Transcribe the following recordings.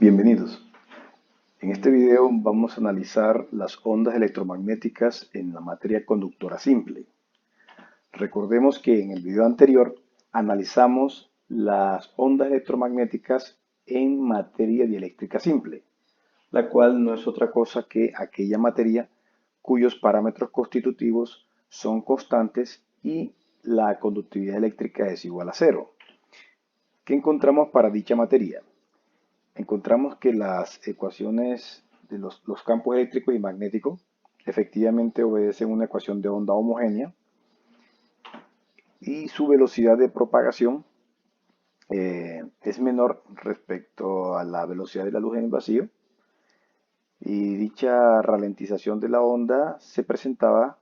Bienvenidos. En este video vamos a analizar las ondas electromagnéticas en la materia conductora simple. Recordemos que en el video anterior analizamos las ondas electromagnéticas en materia dieléctrica simple, la cual no es otra cosa que aquella materia cuyos parámetros constitutivos son constantes y la conductividad eléctrica es igual a cero. ¿Qué encontramos para dicha materia? Encontramos que las ecuaciones de los campos eléctricos y magnéticos efectivamente obedecen una ecuación de onda homogénea y su velocidad de propagación es menor respecto a la velocidad de la luz en el vacío, y dicha ralentización de la onda se presentaba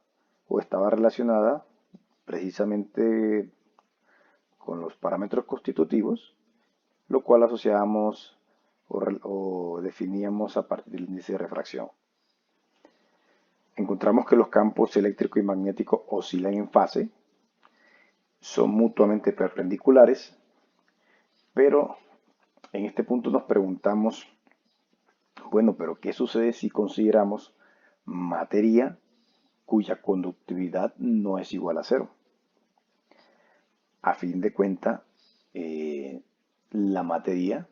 o estaba relacionada precisamente con los parámetros constitutivos, lo cual asociábamos o definíamos a partir del índice de refracción. Encontramos que los campos eléctrico y magnético oscilan en fase, son mutuamente perpendiculares, pero en este punto nos preguntamos, bueno, pero ¿qué sucede si consideramos materia cuya conductividad no es igual a cero? A fin de cuentas, la materia,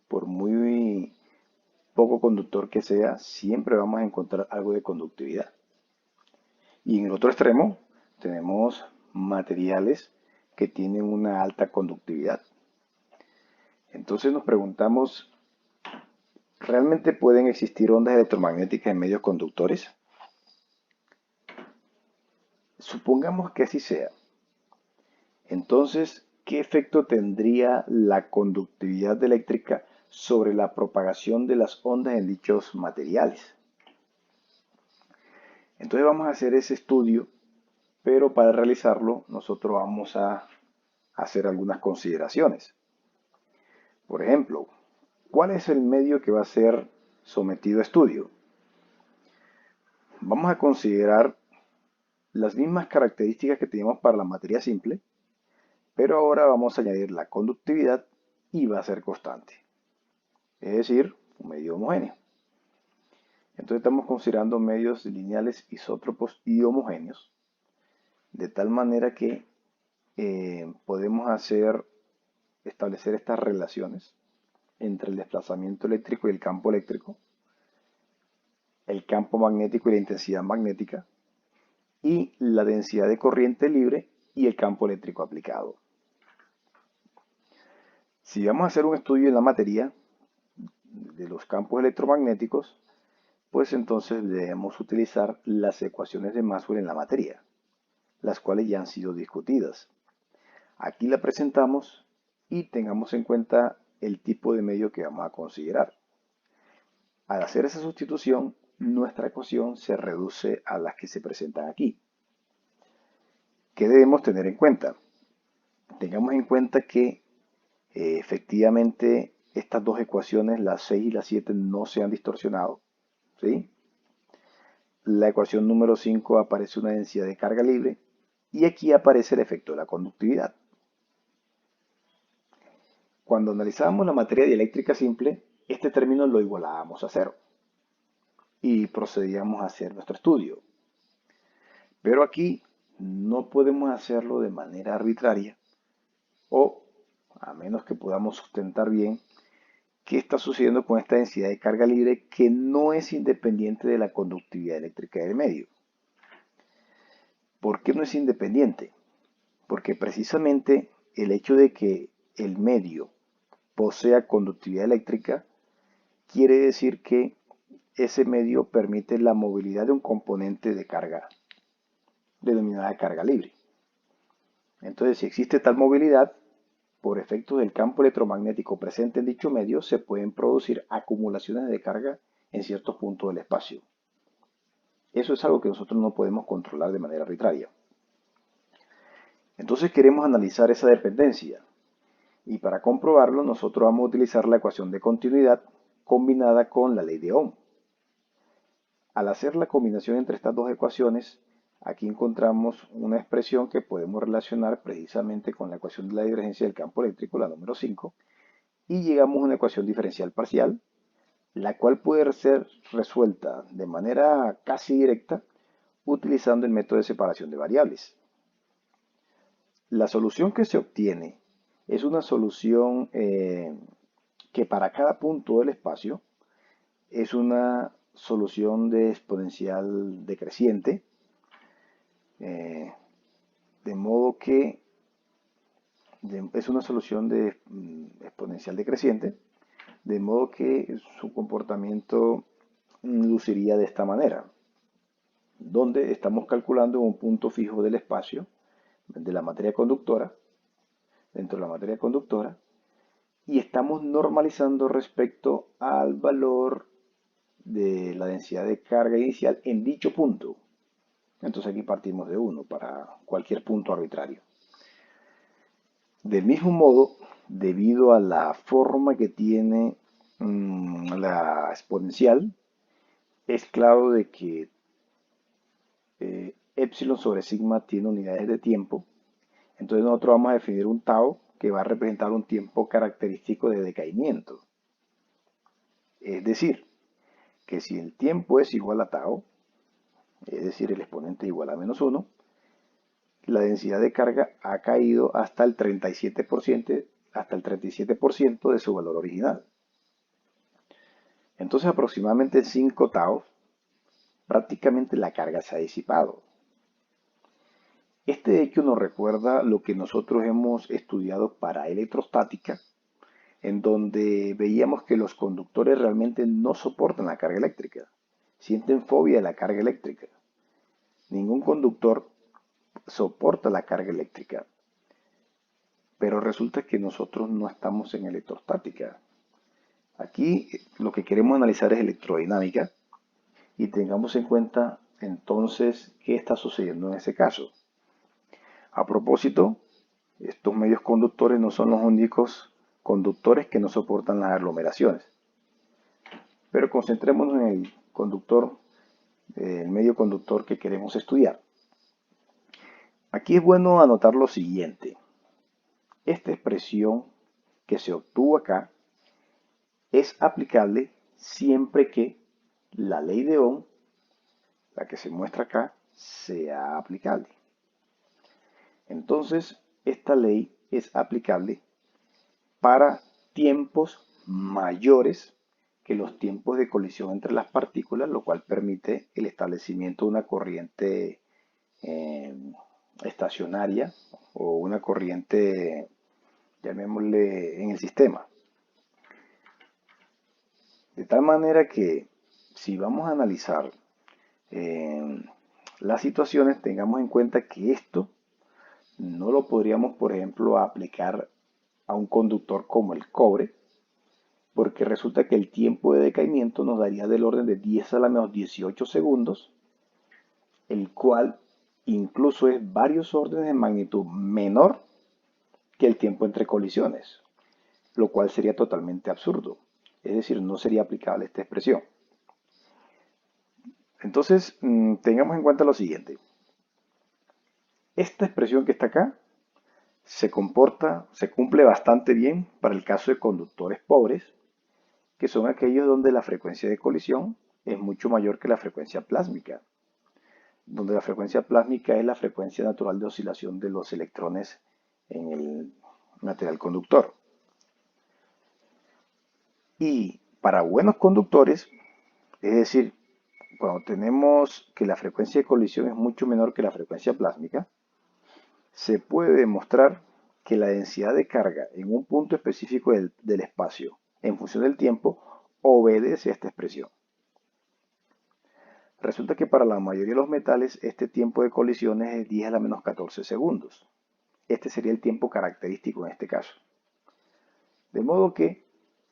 por muy poco conductor que sea, siempre vamos a encontrar algo de conductividad. Y en el otro extremo tenemos materiales que tienen una alta conductividad. Entonces nos preguntamos, ¿realmente pueden existir ondas electromagnéticas en medios conductores? Supongamos que así sea. Entonces, ¿qué efecto tendría la conductividad eléctrica sobre la propagación de las ondas en dichos materiales? Entonces vamos a hacer ese estudio, pero para realizarlo nosotros vamos a hacer algunas consideraciones. Por ejemplo, ¿cuál es el medio que va a ser sometido a estudio? Vamos a considerar las mismas características que tenemos para la materia simple, pero ahora vamos a añadir la conductividad y va a ser constante, es decir, un medio homogéneo. Entonces estamos considerando medios lineales, isótropos y homogéneos, de tal manera que podemos establecer estas relaciones entre el desplazamiento eléctrico y el campo eléctrico, el campo magnético y la intensidad magnética, y la densidad de corriente libre y el campo eléctrico aplicado. Si vamos a hacer un estudio en la materia de los campos electromagnéticos, pues entonces debemos utilizar las ecuaciones de Maxwell en la materia, las cuales ya han sido discutidas. Aquí la presentamos y tengamos en cuenta el tipo de medio que vamos a considerar. Al hacer esa sustitución, nuestra ecuación se reduce a las que se presentan aquí. ¿Qué debemos tener en cuenta? Tengamos en cuenta que efectivamente estas dos ecuaciones, la 6 y la 7, no se han distorsionado, ¿sí? La ecuación número 5 aparece una densidad de carga libre y aquí aparece el efecto de la conductividad. Cuando analizábamos la materia dieléctrica simple, este término lo igualábamos a cero y procedíamos a hacer nuestro estudio. Pero aquí no podemos hacerlo de manera arbitraria, o a menos que podamos sustentar bien qué está sucediendo con esta densidad de carga libre que no es independiente de la conductividad eléctrica del medio. ¿Por qué no es independiente? Porque precisamente el hecho de que el medio posea conductividad eléctrica quiere decir que ese medio permite la movilidad de un componente de carga denominada carga libre. Entonces, si existe tal movilidad, por efecto del campo electromagnético presente en dicho medio, se pueden producir acumulaciones de carga en ciertos puntos del espacio. Eso es algo que nosotros no podemos controlar de manera arbitraria. Entonces queremos analizar esa dependencia. Y para comprobarlo, nosotros vamos a utilizar la ecuación de continuidad combinada con la ley de Ohm. Al hacer la combinación entre estas dos ecuaciones, aquí encontramos una expresión que podemos relacionar precisamente con la ecuación de la divergencia del campo eléctrico, la número 5, y llegamos a una ecuación diferencial parcial la cual puede ser resuelta de manera casi directa utilizando el método de separación de variables. La solución que se obtiene es una solución que para cada punto del espacio es una solución de exponencial decreciente, eh, de modo que es una solución de exponencial decreciente, de modo que su comportamiento luciría de esta manera, donde estamos calculando un punto fijo del espacio de la materia conductora, dentro de la materia conductora, y estamos normalizando respecto al valor de la densidad de carga inicial en dicho punto. Entonces aquí partimos de 1 para cualquier punto arbitrario. Del mismo modo, debido a la forma que tiene la exponencial, es claro de que epsilon sobre sigma tiene unidades de tiempo. Entonces nosotros vamos a definir un tau que va a representar un tiempo característico de decaimiento. Es decir, que si el tiempo es igual a tau, es decir, el exponente igual a -1, la densidad de carga ha caído hasta el 37%, de su valor original. Entonces, aproximadamente en 5 tau, prácticamente la carga se ha disipado. Este hecho nos recuerda lo que nosotros hemos estudiado para electrostática, en donde veíamos que los conductores realmente no soportan la carga eléctrica, sienten fobia de la carga eléctrica. Ningún conductor soporta la carga eléctrica, pero resulta que nosotros no estamos en electrostática. Aquí lo que queremos analizar es electrodinámica y tengamos en cuenta entonces qué está sucediendo en ese caso. A propósito, estos medios conductores no son los únicos conductores que no soportan las aglomeraciones. Pero concentrémonos en el conductor, el medio conductor que queremos estudiar. Aquí es bueno anotar lo siguiente. Esta expresión que se obtuvo acá es aplicable siempre que la ley de Ohm, la que se muestra acá, sea aplicable. Entonces, esta ley es aplicable para tiempos mayores que los tiempos de colisión entre las partículas, lo cual permite el establecimiento de una corriente estacionaria o una corriente, llamémosle, en el sistema. De tal manera que si vamos a analizar las situaciones, tengamos en cuenta que esto no lo podríamos, por ejemplo, aplicar a un conductor como el cobre, porque resulta que el tiempo de decaimiento nos daría del orden de 10 a la menos 18 segundos, el cual incluso es varios órdenes de magnitud menor que el tiempo entre colisiones, lo cual sería totalmente absurdo. Es decir, no sería aplicable esta expresión. Entonces, tengamos en cuenta lo siguiente. Esta expresión que está acá se cumple bastante bien para el caso de conductores pobres, que son aquellos donde la frecuencia de colisión es mucho mayor que la frecuencia plásmica, donde la frecuencia plásmica es la frecuencia natural de oscilación de los electrones en el material conductor. Y para buenos conductores, es decir, cuando tenemos que la frecuencia de colisión es mucho menor que la frecuencia plásmica, se puede demostrar que la densidad de carga en un punto específico del espacio en función del tiempo obedece a esta expresión. Resulta que para la mayoría de los metales este tiempo de colisiones es 10 a la menos 14 segundos. Este sería el tiempo característico en este caso. De modo que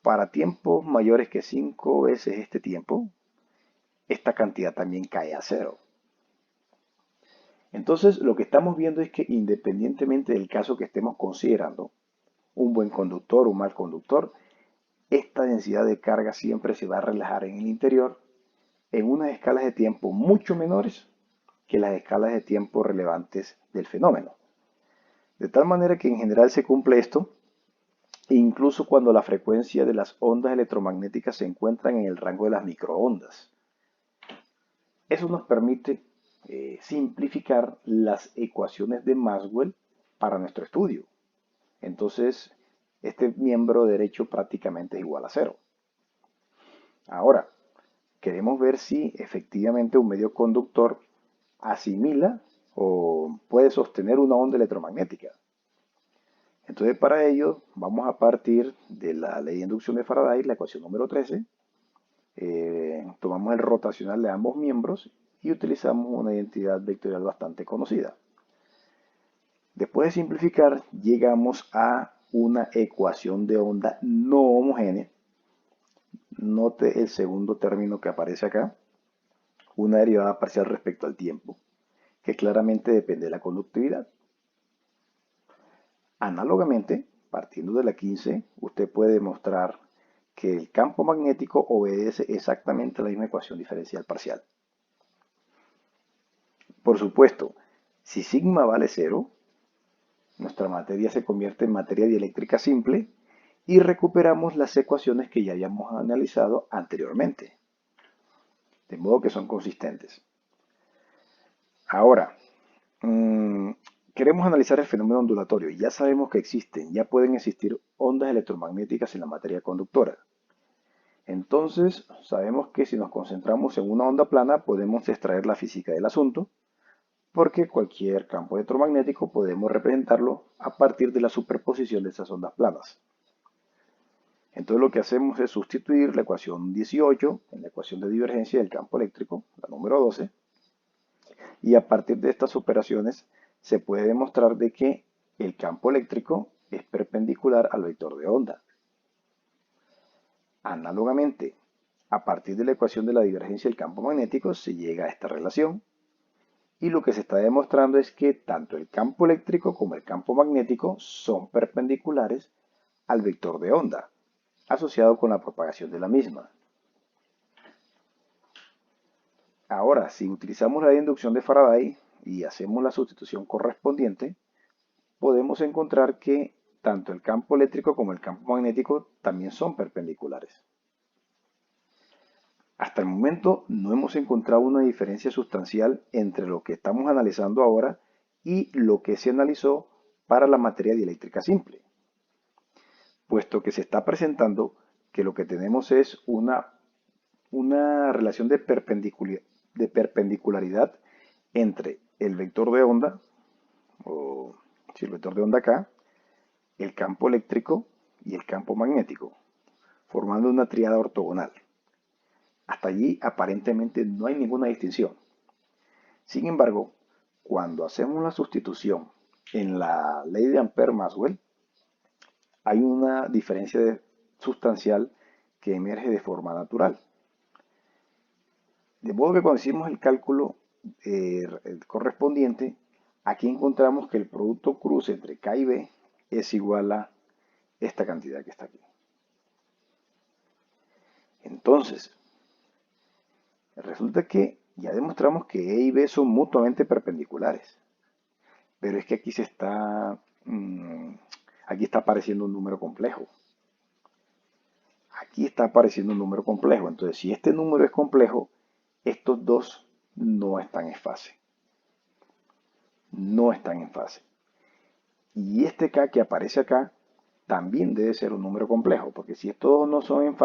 para tiempos mayores que 5 veces este tiempo, esta cantidad también cae a cero. Entonces lo que estamos viendo es que independientemente del caso que estemos considerando, un buen conductor, un mal conductor, esta densidad de carga siempre se va a relajar en el interior en unas escalas de tiempo mucho menores que las escalas de tiempo relevantes del fenómeno. De tal manera que en general se cumple esto incluso cuando la frecuencia de las ondas electromagnéticas se encuentran en el rango de las microondas. Eso nos permite simplificar las ecuaciones de Maxwell para nuestro estudio. Entonces, este miembro derecho prácticamente es igual a cero. Ahora, queremos ver si efectivamente un medio conductor asimila o puede sostener una onda electromagnética. Entonces, para ello, vamos a partir de la ley de inducción de Faraday, la ecuación número 13. Tomamos el rotacional de ambos miembros y utilizamos una identidad vectorial bastante conocida. Después de simplificar, llegamos a una ecuación de onda no homogénea. Note el segundo término que aparece acá, una derivada parcial respecto al tiempo, que claramente depende de la conductividad. Análogamente, partiendo de la 15, usted puede demostrar que el campo magnético obedece exactamente a la misma ecuación diferencial parcial. Por supuesto, si sigma vale 0, nuestra materia se convierte en materia dieléctrica simple y recuperamos las ecuaciones que ya habíamos analizado anteriormente. De modo que son consistentes. Ahora, queremos analizar el fenómeno ondulatorio. Ya sabemos que existen, ya pueden existir ondas electromagnéticas en la materia conductora. Entonces, sabemos que si nos concentramos en una onda plana, podemos extraer la física del asunto, porque cualquier campo electromagnético podemos representarlo a partir de la superposición de esas ondas planas. Entonces lo que hacemos es sustituir la ecuación 18 en la ecuación de divergencia del campo eléctrico, la número 12, y a partir de estas operaciones se puede demostrar de que el campo eléctrico es perpendicular al vector de onda. Análogamente, a partir de la ecuación de la divergencia del campo magnético se llega a esta relación, y lo que se está demostrando es que tanto el campo eléctrico como el campo magnético son perpendiculares al vector de onda, asociado con la propagación de la misma. Ahora, si utilizamos la inducción de Faraday y hacemos la sustitución correspondiente, podemos encontrar que tanto el campo eléctrico como el campo magnético también son perpendiculares. Hasta el momento no hemos encontrado una diferencia sustancial entre lo que estamos analizando ahora y lo que se analizó para la materia dieléctrica simple, puesto que se está presentando que lo que tenemos es una relación de perpendicularidad entre el vector de onda, o si el vector de onda acá, el campo eléctrico y el campo magnético, formando una tríada ortogonal. Hasta allí aparentemente no hay ninguna distinción. Sin embargo, cuando hacemos la sustitución en la ley de Ampère-Maxwell, hay una diferencia sustancial que emerge de forma natural. De modo que cuando hicimos el cálculo correspondiente, aquí encontramos que el producto cruz entre K y B es igual a esta cantidad que está aquí. Entonces, resulta que ya demostramos que E y B son mutuamente perpendiculares. Pero es que aquí aquí está apareciendo un número complejo. Aquí está apareciendo un número complejo. Entonces, si este número es complejo, estos dos no están en fase. No están en fase. Y este K que aparece acá también debe ser un número complejo, porque si estos dos no son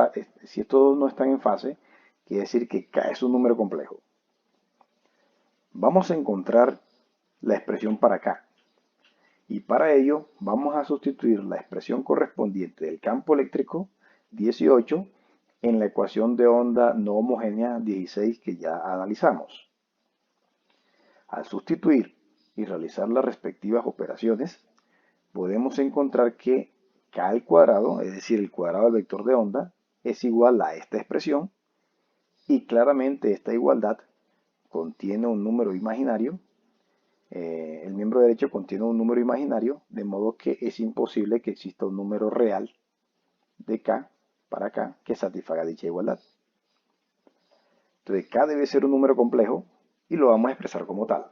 si estos dos no están en fase, quiere decir que K es un número complejo. Vamos a encontrar la expresión para K. Y para ello vamos a sustituir la expresión correspondiente del campo eléctrico 18 en la ecuación de onda no homogénea 16 que ya analizamos. Al sustituir y realizar las respectivas operaciones, podemos encontrar que K al cuadrado, es decir, el cuadrado del vector de onda, es igual a esta expresión y claramente esta igualdad contiene un número imaginario. El miembro derecho contiene un número imaginario, de modo que es imposible que exista un número real de K para K que satisfaga dicha igualdad. Entonces K debe ser un número complejo y lo vamos a expresar como tal.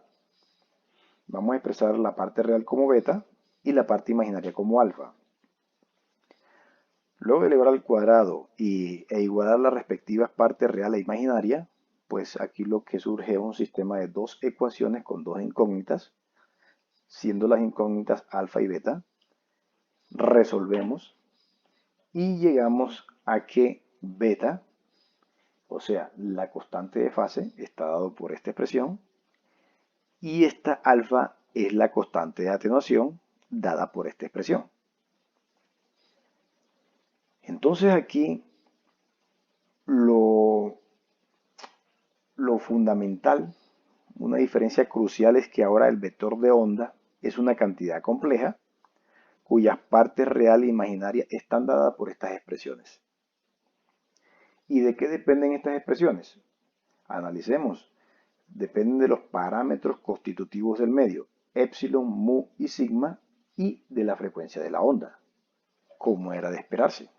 Vamos a expresar la parte real como beta y la parte imaginaria como alfa. Luego de elevar al cuadrado e igualar las respectivas partes real e imaginaria, pues aquí lo que surge es un sistema de dos ecuaciones con dos incógnitas, siendo las incógnitas alfa y beta. Resolvemos y llegamos a que beta, o sea, la constante de fase, está dado por esta expresión, y esta alfa es la constante de atenuación dada por esta expresión. Entonces aquí lo, lo fundamental, una diferencia crucial, es que ahora el vector de onda es una cantidad compleja cuyas partes real e imaginaria están dadas por estas expresiones. ¿Y de qué dependen estas expresiones? Analicemos. Dependen de los parámetros constitutivos del medio, epsilon, mu y sigma, y de la frecuencia de la onda, como era de esperarse.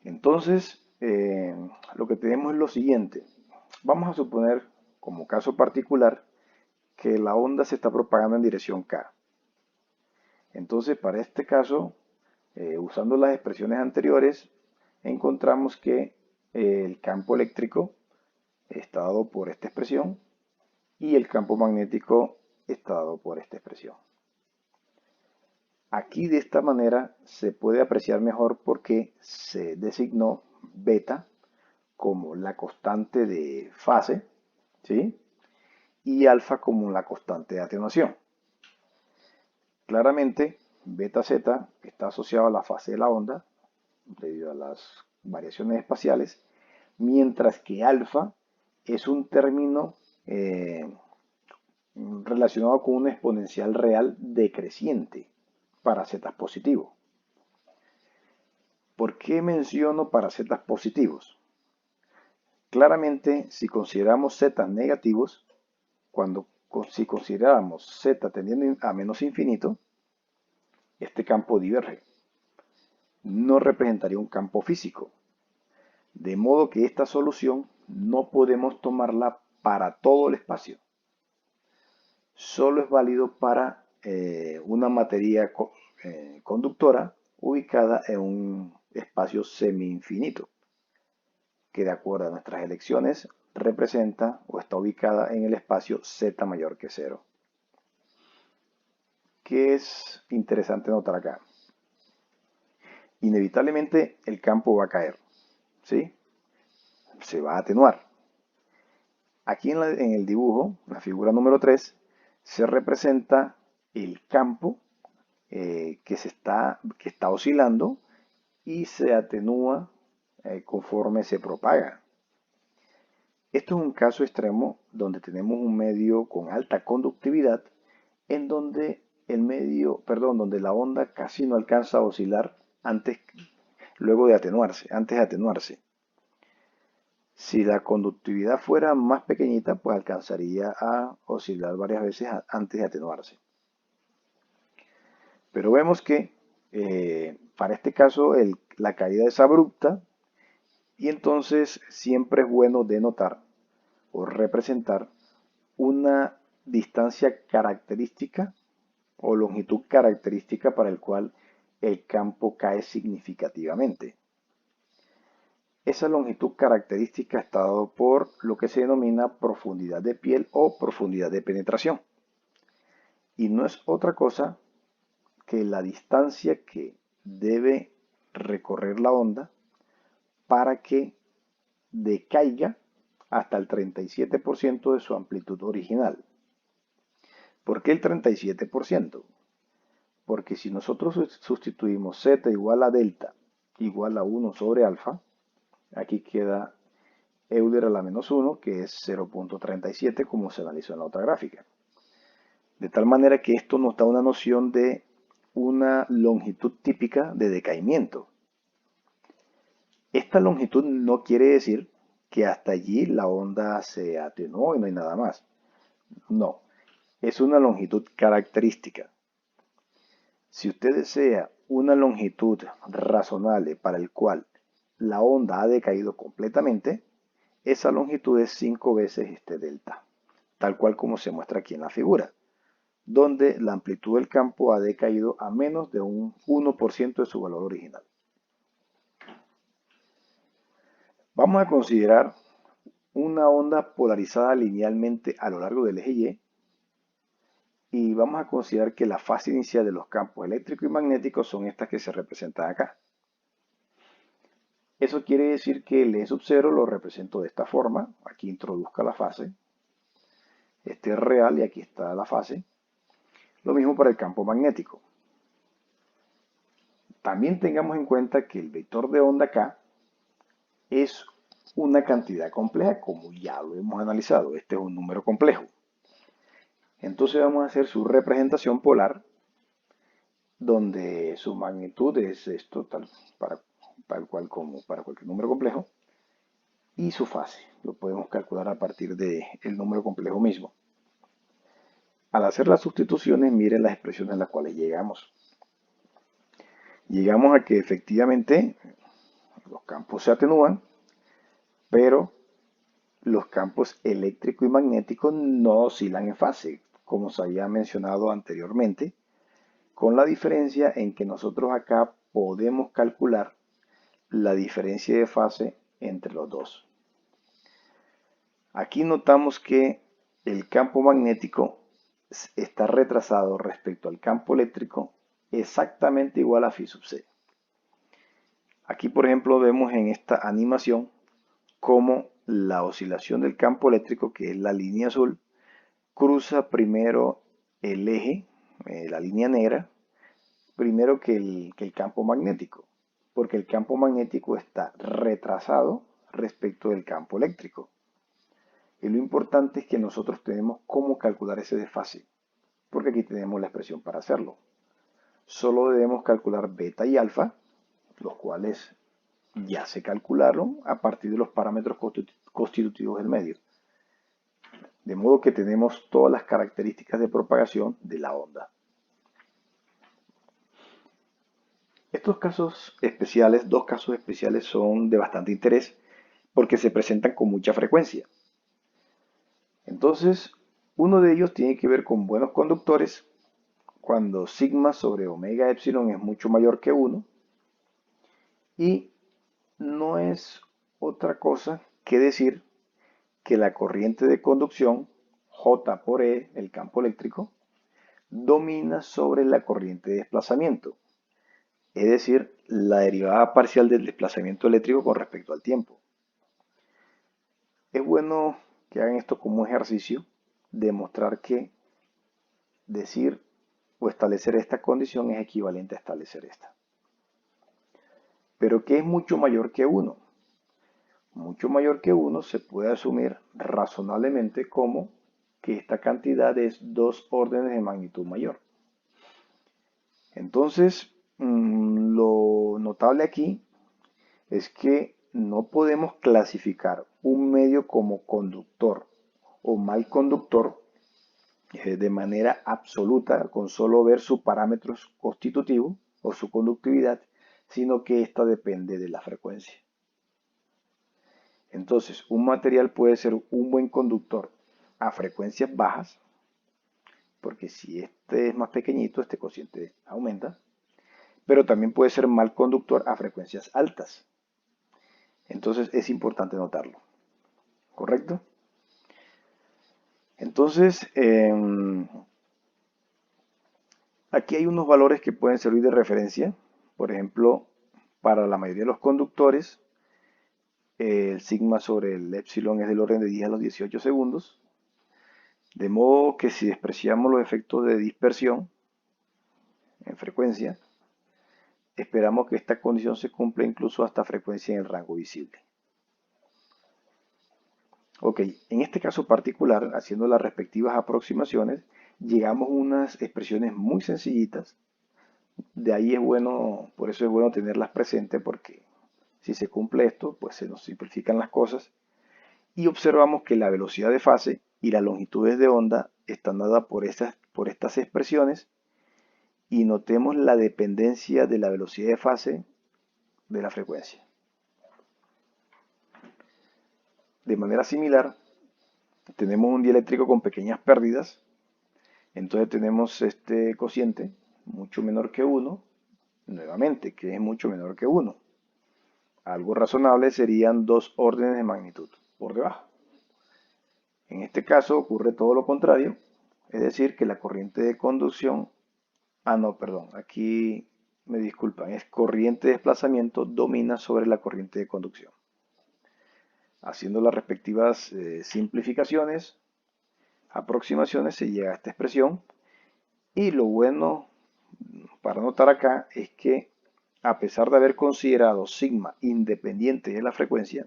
Entonces, lo que tenemos es lo siguiente. Vamos a suponer, como caso particular, que la onda se está propagando en dirección K. Entonces, para este caso, usando las expresiones anteriores, encontramos que el campo eléctrico está dado por esta expresión y el campo magnético está dado por esta expresión. Aquí de esta manera se puede apreciar mejor porque se designó beta como la constante de fase, ¿sí? Y alfa como la constante de atenuación. Claramente, beta z está asociado a la fase de la onda debido a las variaciones espaciales, mientras que alfa es un término relacionado con un exponencial real decreciente para z positivo. ¿Por qué menciono para z positivos? Claramente, si consideramos z negativos, si consideráramos z tendiendo a menos infinito, este campo diverge. No representaría un campo físico. De modo que esta solución no podemos tomarla para todo el espacio. Solo es válido para una materia conductora ubicada en un espacio semi-infinito, que de acuerdo a nuestras elecciones representa o está ubicada en el espacio z mayor que 0. ¿Qué es interesante notar acá? Inevitablemente el campo va a caer, ¿sí? Se va a atenuar. Aquí en el dibujo, la figura número 3, se representa el campo que está oscilando y se atenúa conforme se propaga. Esto es un caso extremo donde tenemos un medio con alta conductividad en donde donde la onda casi no alcanza a oscilar luego de atenuarse, antes de atenuarse. Si la conductividad fuera más pequeñita, pues alcanzaría a oscilar varias veces antes de atenuarse. Pero vemos que para este caso la caída es abrupta y entonces siempre es bueno denotar o representar una distancia característica o longitud característica para el cual el campo cae significativamente. Esa longitud característica está dado por lo que se denomina profundidad de piel o profundidad de penetración. Y no es otra cosa que la distancia que debe recorrer la onda para que decaiga hasta el 37% de su amplitud original. ¿Por qué el 37%? Porque si nosotros sustituimos z igual a delta igual a 1 sobre alfa, aquí queda Euler a la menos 1, que es 0.37, como se analizó en la otra gráfica. De tal manera que esto nos da una noción de una longitud típica de decaimiento. Esta longitud no quiere decir que hasta allí la onda se atenuó y no hay nada más. No, es una longitud característica. Si usted desea una longitud razonable para el cual la onda ha decaído completamente, esa longitud es 5 veces este delta, tal cual como se muestra aquí en la figura. donde la amplitud del campo ha decaído a menos de un 1% de su valor original. Vamos a considerar una onda polarizada linealmente a lo largo del eje Y vamos a considerar que la fase inicial de los campos eléctrico y magnético son estas que se representan acá. Eso quiere decir que el E sub 0 lo represento de esta forma. Aquí introduzca la fase. Este es real y aquí está la fase. Lo mismo para el campo magnético. También tengamos en cuenta que el vector de onda acá es una cantidad compleja, como ya lo hemos analizado. Este es un número complejo. Entonces vamos a hacer su representación polar, donde su magnitud es esto, tal cual como para cualquier número complejo, y su fase. Lo podemos calcular a partir del número complejo mismo. Al hacer las sustituciones, miren las expresiones a las cuales llegamos. Llegamos a que efectivamente los campos se atenúan, pero los campos eléctrico y magnético no oscilan en fase, como se había mencionado anteriormente, con la diferencia en que nosotros acá podemos calcular la diferencia de fase entre los dos. Aquí notamos que el campo magnético está retrasado respecto al campo eléctrico exactamente igual a phi sub c. Aquí, por ejemplo, vemos en esta animación cómo la oscilación del campo eléctrico, que es la línea azul, cruza primero el eje, la línea negra, primero que el campo magnético, porque el campo magnético está retrasado respecto del campo eléctrico. Y lo importante es que nosotros tenemos cómo calcular ese desfase, porque aquí tenemos la expresión para hacerlo. Solo debemos calcular beta y alfa, los cuales ya se calcularon a partir de los parámetros constitutivos del medio. De modo que tenemos todas las características de propagación de la onda. Estos casos especiales, dos casos especiales, son de bastante interés porque se presentan con mucha frecuencia. Entonces, uno de ellos tiene que ver con buenos conductores, cuando sigma sobre omega epsilon es mucho mayor que 1, y no es otra cosa que decir que la corriente de conducción, J por E, el campo eléctrico, domina sobre la corriente de desplazamiento, es decir, la derivada parcial del desplazamiento eléctrico con respecto al tiempo. Es bueno que hagan esto como ejercicio, demostrar que decir o establecer esta condición es equivalente a establecer esta. Pero que es mucho mayor que 1. Mucho mayor que 1 se puede asumir razonablemente como que esta cantidad es 2 órdenes de magnitud mayor. Entonces, lo notable aquí es que no podemos clasificar un medio como conductor o mal conductor de manera absoluta con solo ver su parámetro constitutivo o su conductividad, sino que esta depende de la frecuencia. Entonces, un material puede ser un buen conductor a frecuencias bajas, porque si este es más pequeñito, este cociente aumenta, pero también puede ser mal conductor a frecuencias altas. Entonces es importante notarlo, ¿correcto? Entonces, aquí hay unos valores que pueden servir de referencia. Por ejemplo, para la mayoría de los conductores, el sigma sobre el epsilon es del orden de 10 a los 18 segundos. De modo que si despreciamos los efectos de dispersión en frecuencia, esperamos que esta condición se cumpla incluso hasta frecuencia en el rango visible. Ok, en este caso particular, haciendo las respectivas aproximaciones, llegamos a unas expresiones muy sencillitas. De ahí es bueno, por eso es bueno tenerlas presentes, porque si se cumple esto, pues se nos simplifican las cosas. Y observamos que la velocidad de fase y las longitudes de onda están dadas por estas expresiones, y notemos la dependencia de la velocidad de fase de la frecuencia. De manera similar, tenemos un dieléctrico con pequeñas pérdidas. Entonces tenemos este cociente mucho menor que 1, nuevamente, que es mucho menor que 1. Algo razonable serían 2 órdenes de magnitud por debajo. En este caso ocurre todo lo contrario, es decir, que la corriente de conducción, no, perdón, aquí me disculpan, es corriente de desplazamiento domina sobre la corriente de conducción. Haciendo las respectivas simplificaciones, aproximaciones, se llega a esta expresión. Y lo bueno para notar acá es que a pesar de haber considerado sigma independiente de la frecuencia,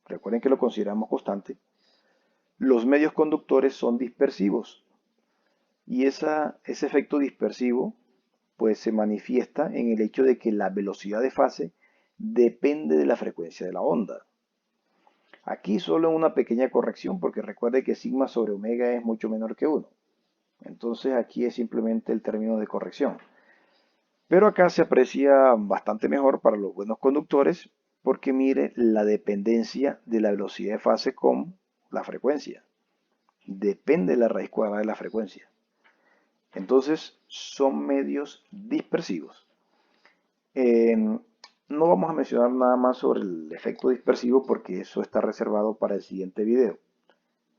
recuerden que lo consideramos constante, los medios conductores son dispersivos. Y ese efecto dispersivo pues se manifiesta en el hecho de que la velocidad de fase depende de la frecuencia de la onda. Aquí solo una pequeña corrección, porque recuerde que sigma sobre omega es mucho menor que 1. Entonces aquí es simplemente el término de corrección. Pero acá se aprecia bastante mejor para los buenos conductores, porque mire la dependencia de la velocidad de fase con la frecuencia. Depende de la raíz cuadrada de la frecuencia. Entonces son medios dispersivos. No vamos a mencionar nada más sobre el efecto dispersivo porque eso está reservado para el siguiente video.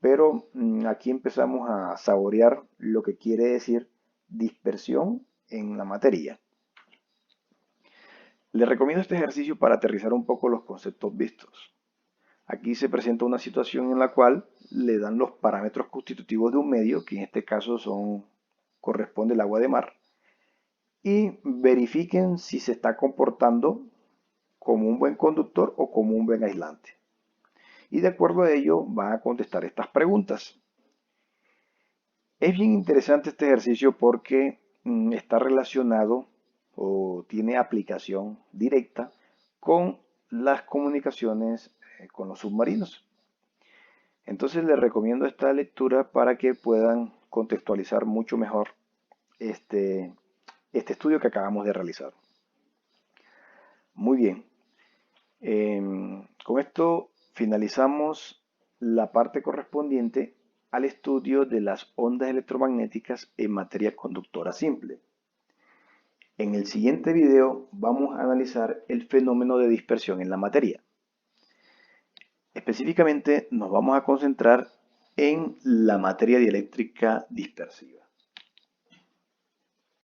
Pero aquí empezamos a saborear lo que quiere decir dispersión en la materia. Les recomiendo este ejercicio para aterrizar un poco los conceptos vistos. Aquí se presenta una situación en la cual le dan los parámetros constitutivos de un medio, que en este caso corresponde al agua de mar, y verifiquen si se está comportando como un buen conductor o como un buen aislante. Y de acuerdo a ello van a contestar estas preguntas. Es bien interesante este ejercicio porque está relacionado o tiene aplicación directa con las comunicaciones con los submarinos. Entonces les recomiendo esta lectura para que puedan contextualizar mucho mejor este estudio que acabamos de realizar. Muy bien. Con esto finalizamos la parte correspondiente al estudio de las ondas electromagnéticas en materia conductora simple. En el siguiente video vamos a analizar el fenómeno de dispersión en la materia. Específicamente nos vamos a concentrar en la materia dieléctrica dispersiva.